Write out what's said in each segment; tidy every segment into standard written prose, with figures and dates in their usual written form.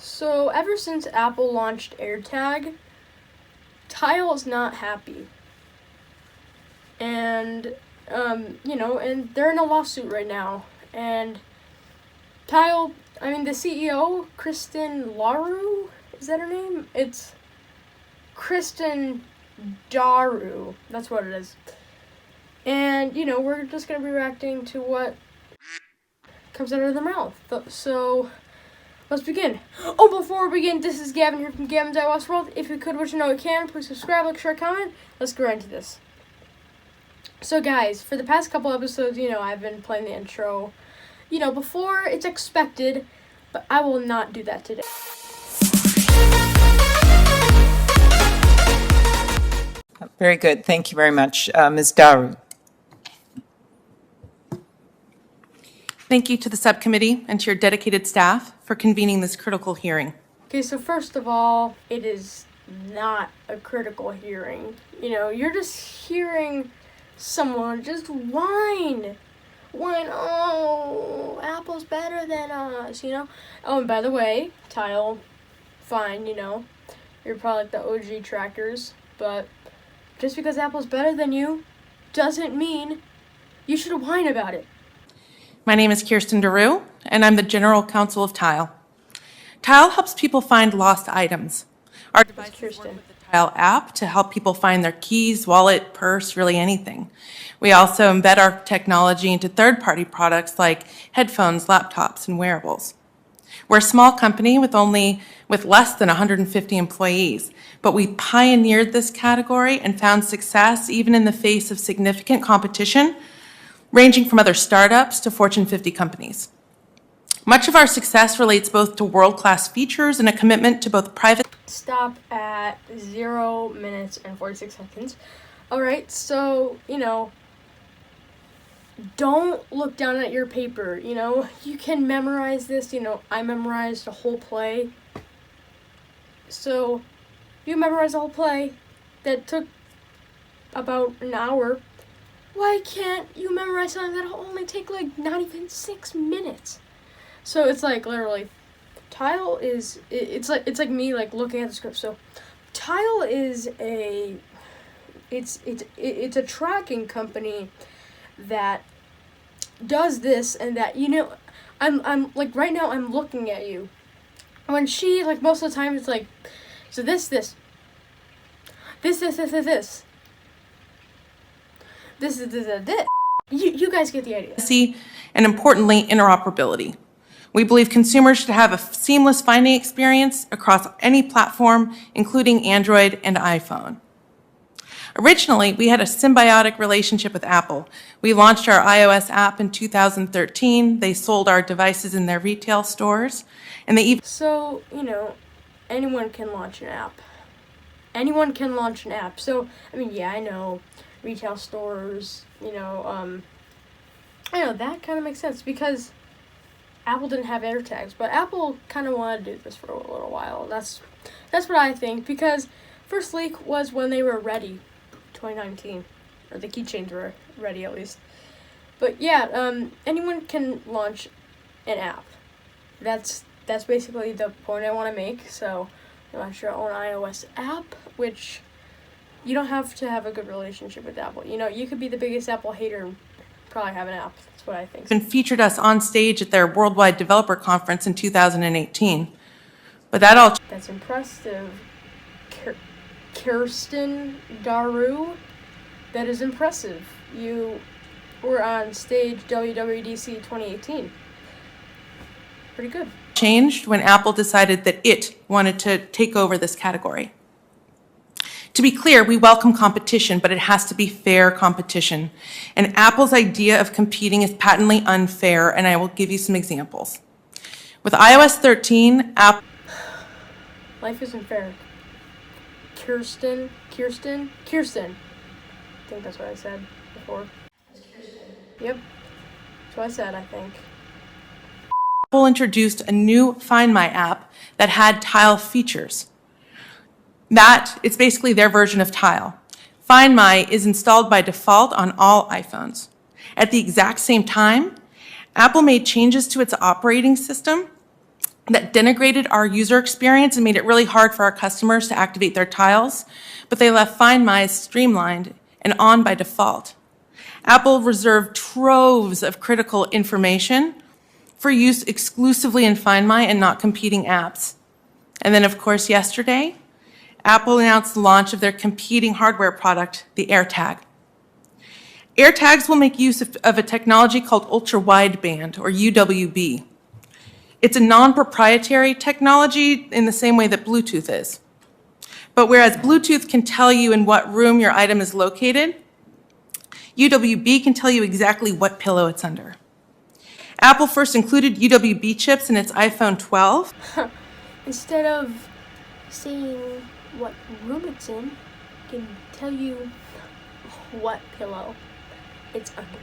So ever since Apple launched AirTag, Tile is not happy. And, and they're in a lawsuit right now. And the CEO, Kristen Laru, is that her name? It's Kristen Daru. That's what it is. And, we're just going to be reacting to what comes out of their mouth. So, let's begin. Oh, before we begin, this is Gavin here from Gavin's iWatch World. If you could, which you know you can, please subscribe, like, share, comment. Let's go right into this. So, guys, for the past couple episodes, I've been playing the intro, before it's expected, but I will not do that today. Very good. Thank you very much. Ms. Daru. Thank you to the subcommittee and to your dedicated staff for convening this critical hearing. Okay, so first of all, it is not a critical hearing. You're just hearing someone just whine, oh, Apple's better than us, Oh, and by the way, Tile, fine, you're probably like the OG trackers, but just because Apple's better than you doesn't mean you should whine about it. My name is Kirsten Daru, and I'm the General Counsel of Tile. Tile helps people find lost items. Our devices work with the Tile app to help people find their keys, wallet, purse, really anything. We also embed our technology into third-party products like headphones, laptops, and wearables. We're a small company with less than 150 employees, but we pioneered this category and found success even in the face of significant competition, ranging from other startups to Fortune 50 companies. Much of our success relates both to world-class features and a commitment to both private... Stop at 0 minutes and 46 seconds. All right, so, don't look down at your paper, You can memorize this, I memorized a whole play. So, you memorized the whole play that took about an hour. Why can't you memorize something that'll only take not even 6 minutes? So it's literally, Tile is, it's like me looking at the script. So Tile is it's a tracking company that does this and that. I'm right now I'm looking at you. When she most of the time it's so this. This is this. You guys get the idea. And importantly, interoperability. We believe consumers should have a seamless finding experience across any platform, including Android and iPhone. Originally, we had a symbiotic relationship with Apple. We launched our iOS app in 2013. They sold our devices in their retail stores, and they even... So, anyone can launch an app. Anyone can launch an app. So, I know retail stores, I know that kind of makes sense because Apple didn't have AirTags, but Apple kind of wanted to do this for a little while. That's what I think, because first leak was when they were ready, 2019, or the keychains were ready at least. But yeah, anyone can launch an app. That's basically the point I want to make. So launch your own iOS app, which you don't have to have a good relationship with Apple. You could be the biggest Apple hater and probably have an app. That's what I think. And featured us on stage at their Worldwide Developer Conference in 2018. But that's impressive. Kirsten Daru, that is impressive. You were on stage WWDC 2018. Pretty good. Changed when Apple decided that it wanted to take over this category. To be clear, we welcome competition, but it has to be fair competition. And Apple's idea of competing is patently unfair, and I will give you some examples. With iOS 13, Apple... Life isn't fair. Kirsten. I think that's what I said before. Yep. That's what I said, I think. Apple introduced a new Find My app that had Tile features. It's basically their version of Tile. Find My is installed by default on all iPhones. At the exact same time, Apple made changes to its operating system that denigrated our user experience and made it really hard for our customers to activate their tiles, but they left Find My streamlined and on by default. Apple reserved troves of critical information for use exclusively in Find My and not competing apps. And then, of course, yesterday, Apple announced the launch of their competing hardware product, the AirTag. AirTags will make use of a technology called ultra-wideband, or UWB. It's a non-proprietary technology in the same way that Bluetooth is. But whereas Bluetooth can tell you in what room your item is located, UWB can tell you exactly what pillow it's under. Apple first included UWB chips in its iPhone 12. Instead of saying what room it's in, it can tell you what pillow it's under.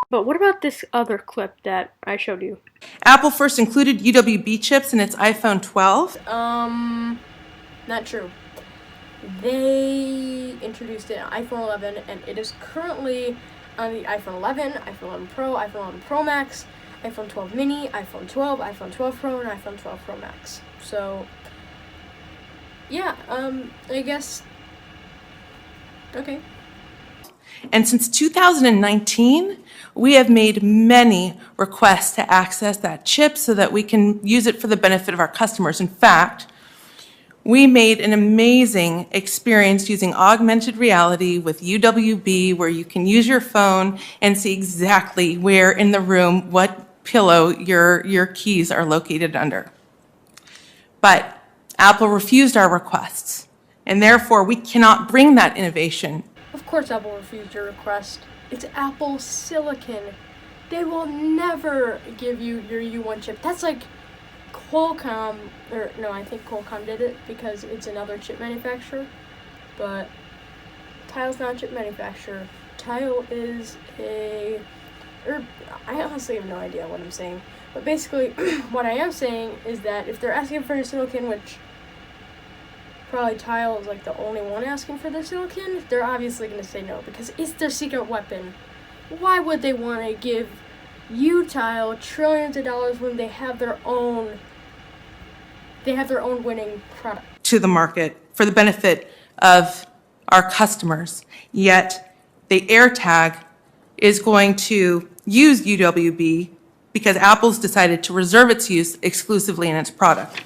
But what about this other clip that I showed you? Apple first included UWB chips in its iPhone 12. Not true. They introduced it on iPhone 11, and it is currently on the iPhone 11, iPhone 11 Pro, iPhone 11 Pro Max, iPhone 12 mini, iPhone 12, iPhone 12 Pro, and iPhone 12 Pro Max. So, yeah, I guess, okay. And since 2019, we have made many requests to access that chip so that we can use it for the benefit of our customers. In fact, we made an amazing experience using augmented reality with UWB, where you can use your phone and see exactly where in the room, what pillow your keys are located under. But Apple refused our requests, and therefore we cannot bring that innovation. Of course Apple refused your request. It's Apple Silicon. They will never give you your U1 chip. That's like Qualcomm, or no, I think Qualcomm did it because it's another chip manufacturer. But Tile's not a chip manufacturer. Tile is I honestly have no idea what I'm saying. But basically, what I am saying is that if they're asking for your silicon, which probably Tile is like the only one asking for their silicon, they're obviously going to say no because it's their secret weapon. Why would they want to give you, Tile, trillions of dollars when they have their own winning product To the market for the benefit of our customers. Yet the AirTag is going to use UWB because Apple's decided to reserve its use exclusively in its product.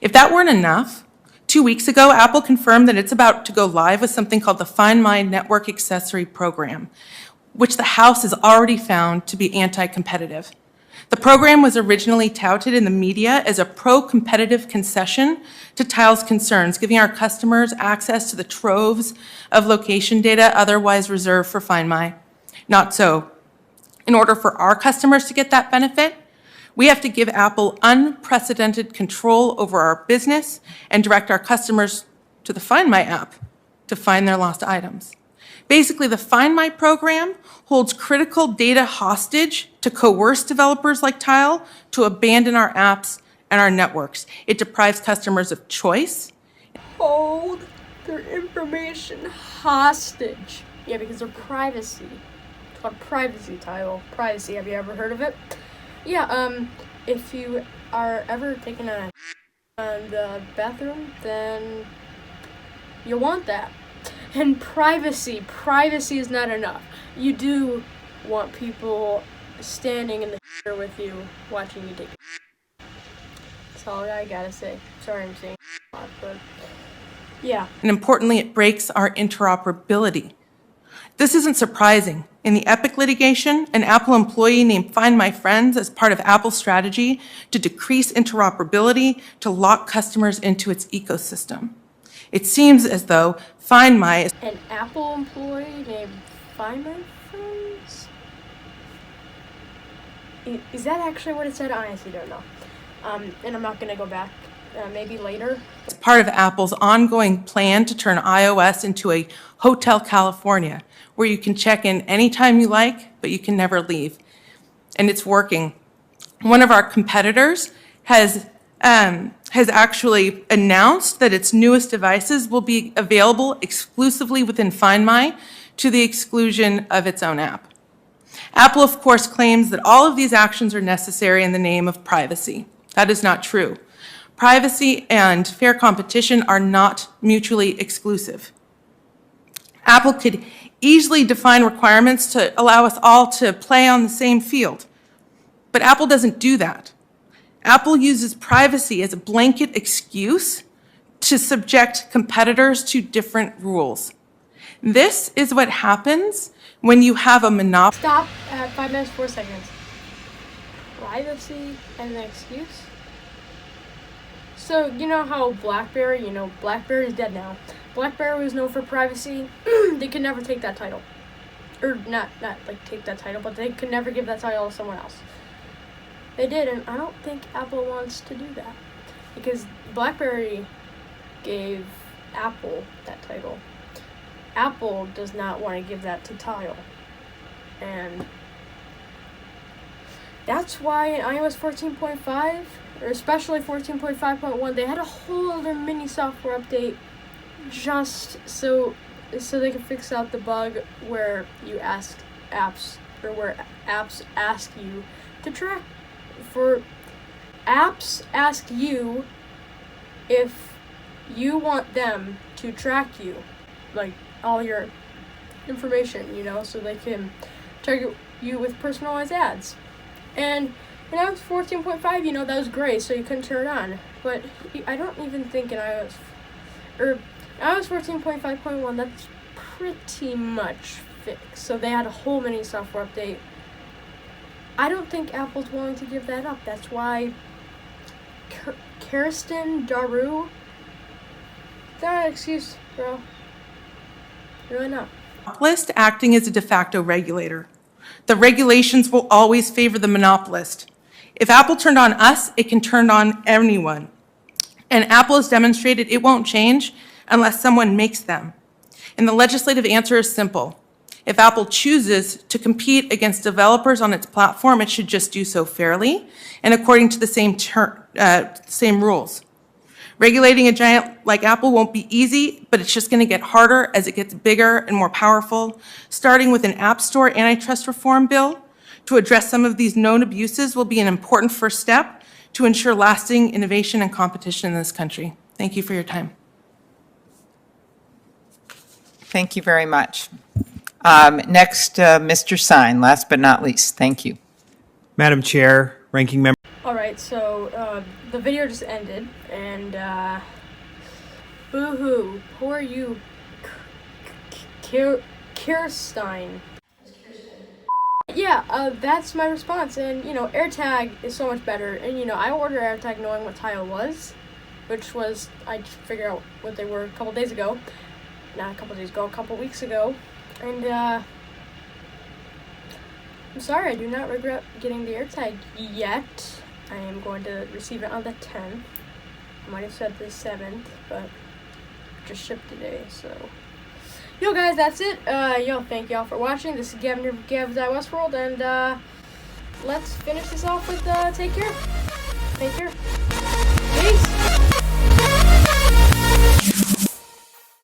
If that weren't enough, 2 weeks ago, Apple confirmed that it's about to go live with something called the Find My Network Accessory Program, which the House has already found to be anti-competitive. The program was originally touted in the media as a pro-competitive concession to Tile's concerns, giving our customers access to the troves of location data otherwise reserved for Find My. Not so. In order for our customers to get that benefit, we have to give Apple unprecedented control over our business and direct our customers to the Find My app to find their lost items. Basically, the Find My program holds critical data hostage to coerce developers like Tile to abandon our apps and our networks. It deprives customers of choice. Hold their information hostage. Yeah, because their privacy. It's called privacy, Tile. Privacy, have you ever heard of it? Yeah, if you are ever taking a in the bathroom, then you want that. And privacy is not enough. You do want people standing in the with you, watching you take a That's all I gotta say. Sorry I'm saying a lot, but yeah. And importantly, it breaks our interoperability. This isn't surprising. In the Epic litigation, an Apple employee named Find My Friends as part of Apple's strategy to decrease interoperability to lock customers into its ecosystem. It seems as though Find My is An Apple employee named Find My Friends? Is that actually what it said? I honestly don't know. And I'm not gonna go back. Maybe later. part of Apple's ongoing plan to turn iOS into a Hotel California, where you can check in anytime you like, but you can never leave. And it's working. One of our competitors has actually announced that its newest devices will be available exclusively within Find My to the exclusion of its own app. Apple, of course, claims that all of these actions are necessary in the name of privacy. That is not true. Privacy and fair competition are not mutually exclusive. Apple could easily define requirements to allow us all to play on the same field, but Apple doesn't do that. Apple uses privacy as a blanket excuse to subject competitors to different rules. This is what happens when you have a monopoly. Stop at 5 minutes, 4 seconds. Privacy and an excuse? So, you know how BlackBerry, BlackBerry's dead now. BlackBerry was known for privacy. They could never take that title. Or not like take that title, but they could never give that title to someone else. They did, and I don't think Apple wants to do that. Because BlackBerry gave Apple that title. Apple does not want to give that to Tile. And that's why in iOS 14.5, or especially 14.5.1, they had a whole other mini software update just so they could fix out the bug where you ask apps, or where apps ask you to track. For apps ask you if you want them to track you, like all your information, so they can target you with personalized ads. And in iOS 14.5, that was great, so you couldn't turn it on. But I don't even think in iOS 14.5.1, that's pretty much fixed. So they had a whole mini software update. I don't think Apple's willing to give that up. That's why Kirsten Daru, not an excuse, bro. Really not. Monopolist acting as a de facto regulator. The regulations will always favor the monopolist. If Apple turned on us, it can turn on anyone. And Apple has demonstrated it won't change unless someone makes them. And the legislative answer is simple. If Apple chooses to compete against developers on its platform, it should just do so fairly and according to the same rules. Regulating a giant like Apple won't be easy, but it's just going to get harder as it gets bigger and more powerful. Starting with an App Store antitrust reform bill to address some of these known abuses will be an important first step to ensure lasting innovation and competition in this country. Thank you for your time. Thank you very much. Next, Mr. Sine, last but not least. Thank you. Madam Chair, Ranking Member. Alright, so the video just ended, and boo-hoo, poor you, Kirstein. Yeah, that's my response, and AirTag is so much better, and I ordered AirTag knowing what Tile was, which was, I figured out what they were a couple days ago, not a couple days ago, a couple weeks ago, and I'm sorry, I do not regret getting the AirTag yet. I am going to receive it on the 10th. I might have said the 7th, but it just shipped today, so. Yo, guys, that's it. Thank y'all for watching. This is Gavin from Gavin's Westworld, and let's finish this off with take care. Take care.